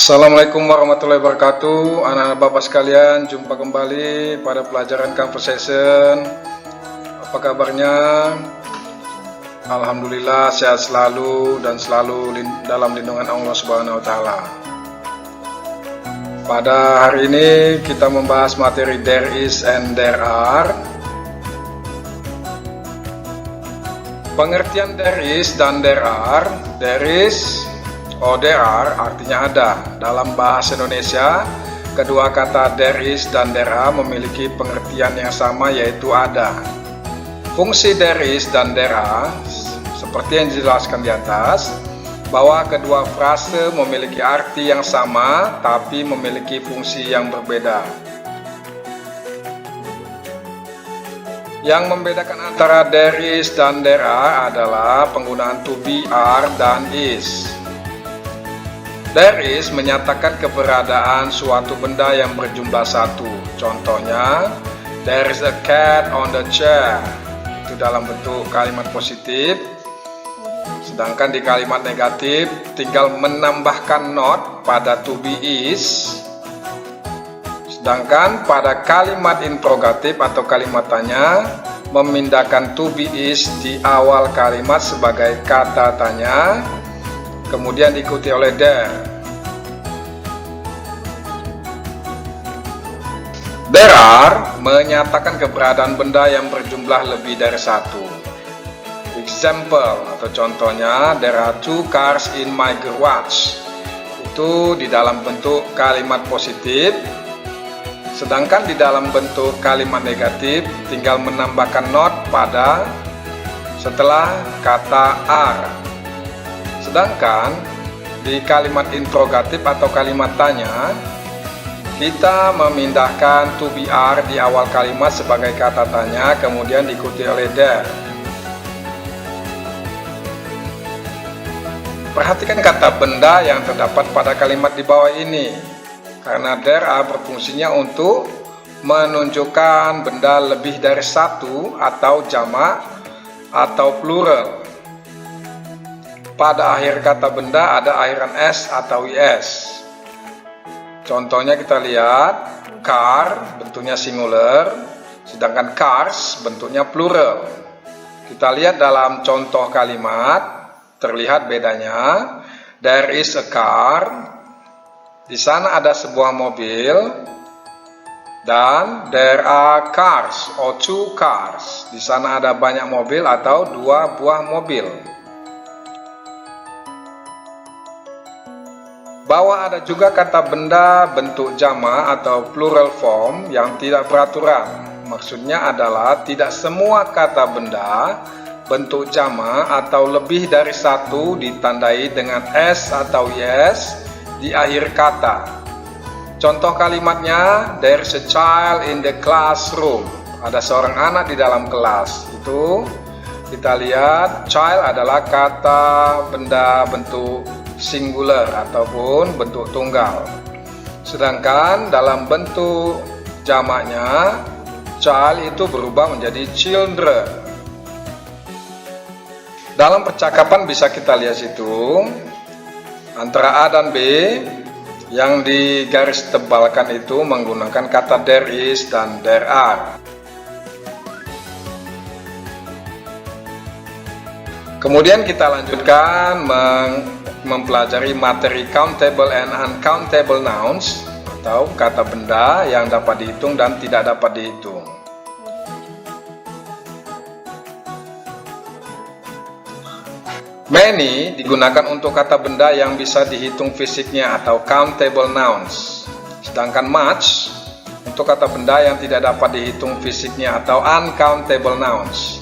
Assalamualaikum warahmatullahi wabarakatuh. Anak-anak bapak sekalian, jumpa kembali pada pelajaran conversation. Apa kabarnya? Alhamdulillah sehat selalu dan selalu dalam lindungan Allah Subhanahu wa taala. Pada hari ini kita membahas materi there is and there are. Pengertian there is dan there are. There is there are artinya ada. Dalam bahasa Indonesia, kedua kata there is dan there are memiliki pengertian yang sama, yaitu ada. Fungsi there is dan there are seperti yang dijelaskan di atas, bahwa kedua frase memiliki arti yang sama tapi memiliki fungsi yang berbeda. Yang membedakan antara there is dan there are adalah penggunaan to be, are, dan is. There is menyatakan keberadaan suatu benda yang berjumlah satu. Contohnya, there is a cat on the chair. Itu dalam bentuk kalimat positif. Sedangkan di kalimat negatif, tinggal menambahkan not pada to be is. Sedangkan pada kalimat interrogatif atau kalimat tanya, memindahkan to be is di awal kalimat sebagai kata tanya, kemudian diikuti oleh there. There are menyatakan keberadaan benda yang berjumlah lebih dari satu. Example atau contohnya, there are 2 cars in my garage. Itu di dalam bentuk kalimat positif. Sedangkan di dalam bentuk kalimat negatif, tinggal menambahkan not pada setelah kata are. Sedangkan di kalimat interrogatif atau kalimat tanya, kita memindahkan to be are di awal kalimat sebagai kata tanya, kemudian diikuti oleh there. Perhatikan kata benda yang terdapat pada kalimat di bawah ini, karena there are berfungsinya untuk menunjukkan benda lebih dari satu atau jamak atau plural. Pada akhir kata benda ada akhiran s atau is. Contohnya kita lihat, car bentuknya singular, sedangkan cars bentuknya plural. Kita lihat dalam contoh kalimat, terlihat bedanya. There is a car, di sana ada sebuah mobil, dan there are cars or 2 cars, di sana ada banyak mobil atau 2 buah mobil. Bahwa ada juga kata benda bentuk jamak atau plural form yang tidak beraturan. Maksudnya adalah tidak semua kata benda bentuk jamak atau lebih dari satu ditandai dengan s atau yes di akhir kata. Contoh kalimatnya, there's a child in the classroom. Ada seorang anak di dalam kelas. Itu kita lihat, child adalah kata benda bentuk singular ataupun bentuk tunggal. Sedangkan dalam bentuk jamaknya, child itu berubah menjadi children. Dalam percakapan bisa kita lihat situ, antara A dan B yang digaris tebalkan itu menggunakan kata there is dan there are. Kemudian kita lanjutkan mempelajari materi countable and uncountable nouns atau kata benda yang dapat dihitung dan tidak dapat dihitung. Many digunakan untuk kata benda yang bisa dihitung fisiknya atau countable nouns. Sedangkan much untuk kata benda yang tidak dapat dihitung fisiknya atau uncountable nouns.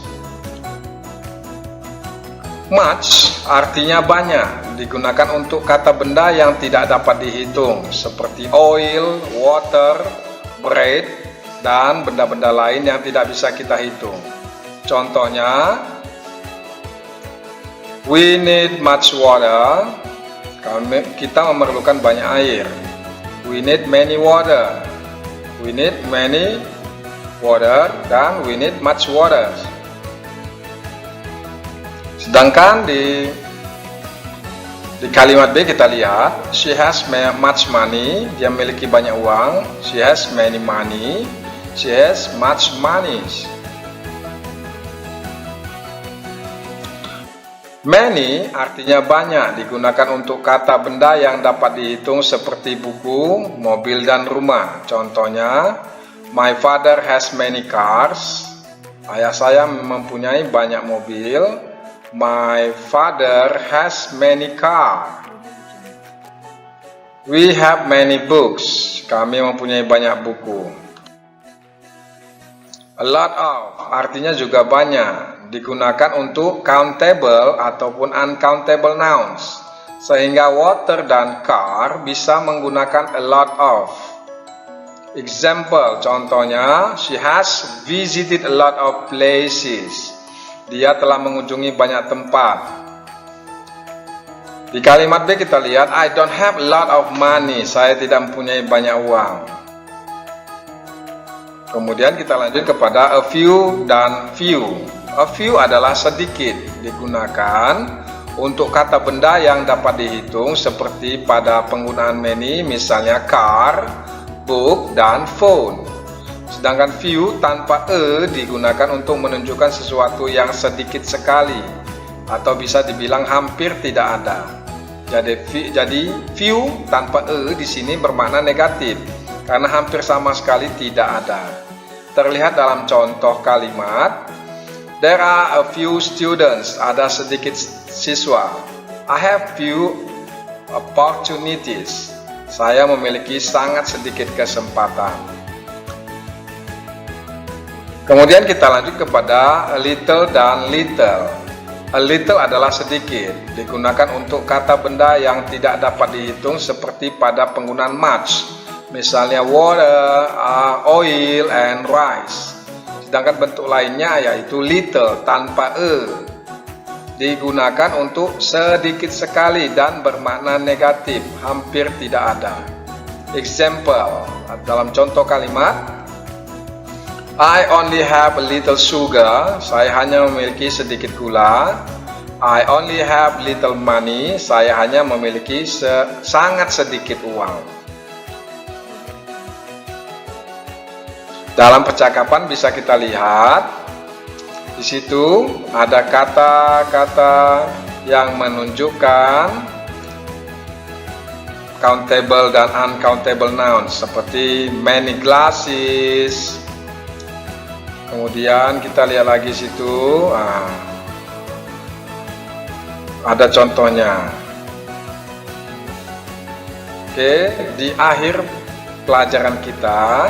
Much artinya banyak, digunakan untuk kata benda yang tidak dapat dihitung seperti oil, water, bread, dan benda-benda lain yang tidak bisa kita hitung. Contohnya, we need much water. Kita memerlukan banyak air. We need many water. We need many water dan we need much water. Sedangkan di Di kalimat B kita lihat, she has much money, dia memiliki banyak uang. She has many money, she has much money. Many artinya banyak, digunakan untuk kata benda yang dapat dihitung seperti buku, mobil, dan rumah. Contohnya, my father has many cars. Ayah saya mempunyai banyak mobil. My father has many cars. We have many books. Kami mempunyai banyak buku. A lot of artinya juga banyak, digunakan untuk countable ataupun uncountable nouns, sehingga water dan car bisa menggunakan a lot of. Example, contohnya, she has visited a lot of places. Dia telah mengunjungi banyak tempat. Di kalimat B kita lihat, I don't have a lot of money. Saya tidak mempunyai banyak uang. Kemudian kita lanjut kepada a few dan few. A few adalah sedikit, digunakan untuk kata benda yang dapat dihitung seperti pada penggunaan many, misalnya car, book, dan phone. Sedangkan few tanpa digunakan untuk menunjukkan sesuatu yang sedikit sekali atau bisa dibilang hampir tidak ada. Jadi few tanpa di sini bermakna negatif karena hampir sama sekali tidak ada. Terlihat dalam contoh kalimat, there are a few students, ada sedikit siswa. I have few opportunities, saya memiliki sangat sedikit kesempatan. Kemudian kita lanjut kepada a little dan little. A little adalah sedikit, digunakan untuk kata benda yang tidak dapat dihitung seperti pada penggunaan much, misalnya water, oil, and rice. Sedangkan bentuk lainnya yaitu little tanpa digunakan untuk sedikit sekali dan bermakna negatif, hampir tidak ada. Example, dalam contoh kalimat, I only have a little sugar, saya hanya memiliki sedikit gula. I only have little money, saya hanya memiliki sangat sedikit uang. Dalam percakapan bisa kita lihat, di situ ada kata-kata yang menunjukkan countable dan uncountable nouns seperti many glasses. Kemudian kita lihat lagi situ, ada contohnya. Oke, di akhir pelajaran kita,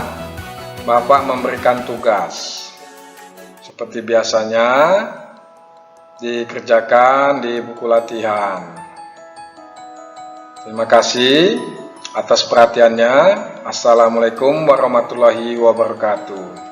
Bapak memberikan tugas. Seperti biasanya, dikerjakan di buku latihan. Terima kasih atas perhatiannya. Assalamualaikum warahmatullahi wabarakatuh.